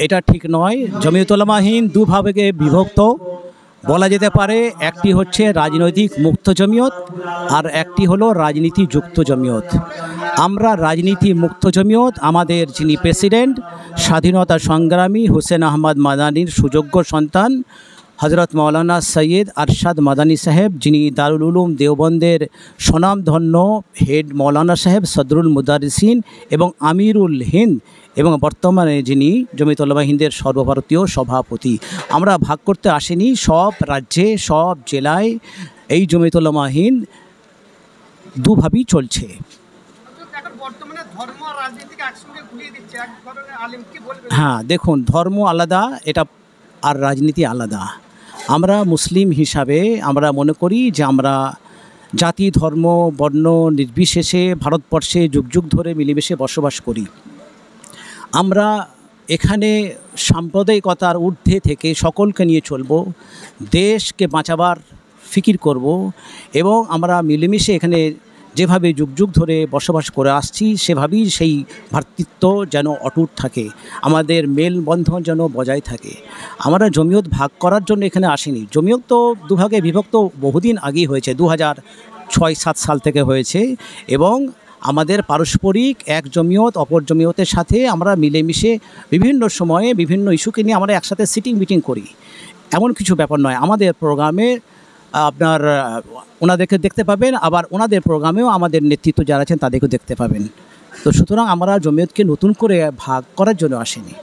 এটা ঠিক নয়। জমিয়ত উলামা হিন্দ দুভাগে বিভক্ত বলা যেতে পারে। একটি হচ্ছে রাজনৈতিক মুক্ত জমিয়ত আর একটি হলো রাজনীতি যুক্ত জমিয়ত। আমরা রাজনীতি মুক্ত জমিয়ত। আমাদের যিনি প্রেসিডেন্ট স্বাধীনতা সংগ্রামী হোসেন আহমদ মাদানির সুযোগ্য সন্তান হজরত মৌলানা সৈয়দ আরশাদ মাদানী সাহেব, যিনি দারুল উলুম দেওবন্দের স্বনামধন্য হেড মৌলানা সাহেব সদরুল মুদারিসিন এবং আমিরুল হিন্দ, এবং বর্তমানে যিনি জমিয়ত উলামা হিন্দের সর্বভারতীয় সভাপতি। আমরা ভাগ করতে আসিনি। সব রাজ্যে সব জেলায় এই জমিয়ত উলামা হিন্দ দুভাবেই চলছে। হ্যাঁ, দেখুন, ধর্ম আলাদা, এটা আর রাজনীতি আলাদা। আমরা মুসলিম হিসাবে আমরা মনে করি যে আমরা জাতি ধর্ম বর্ণ নির্বিশেষে ভারতবর্ষে যুগ যুগ ধরে মিলেমিশে বসবাস করি। আমরা এখানে সাম্প্রদায়িকতার ঊর্ধ্বে থেকে সকলকে নিয়ে চলব, দেশকে বাঁচাবার ফিকির করব, এবং আমরা মিলেমিশে এখানে যেভাবে যুগ যুগ ধরে বসবাস করে আসছি সেভাবেই সেই ভ্রাতৃত্ব যেন অটুট থাকে, আমাদের মেলবন্ধন যেন বজায় থাকে। আমরা জমিয়ত ভাগ করার জন্য এখানে আসিনি। জমিয়ত তো দুভাগে বিভক্ত বহুদিন আগেই হয়েছে, 2006-07 সাল থেকে হয়েছে, এবং আমাদের পারস্পরিক এক জমিয়ত অপর জমিয়তের সাথে আমরা মিলেমিশে বিভিন্ন সময়ে বিভিন্ন ইস্যুকে নিয়ে আমরা একসাথে সিটিং মিটিং করি। এমন কিছু ব্যাপার নয়। আমাদের প্রোগ্রামে আপনার ওনাদেরকে দেখতে পাবেন, আবার ওনাদের প্রোগ্রামেও আমাদের নেতৃত্ব যারা আছেন তাদেরকেও দেখতে পাবেন। তো সুতরাং আমরা জমিয়তকে নতুন করে ভাগ করার জন্য আসিনি।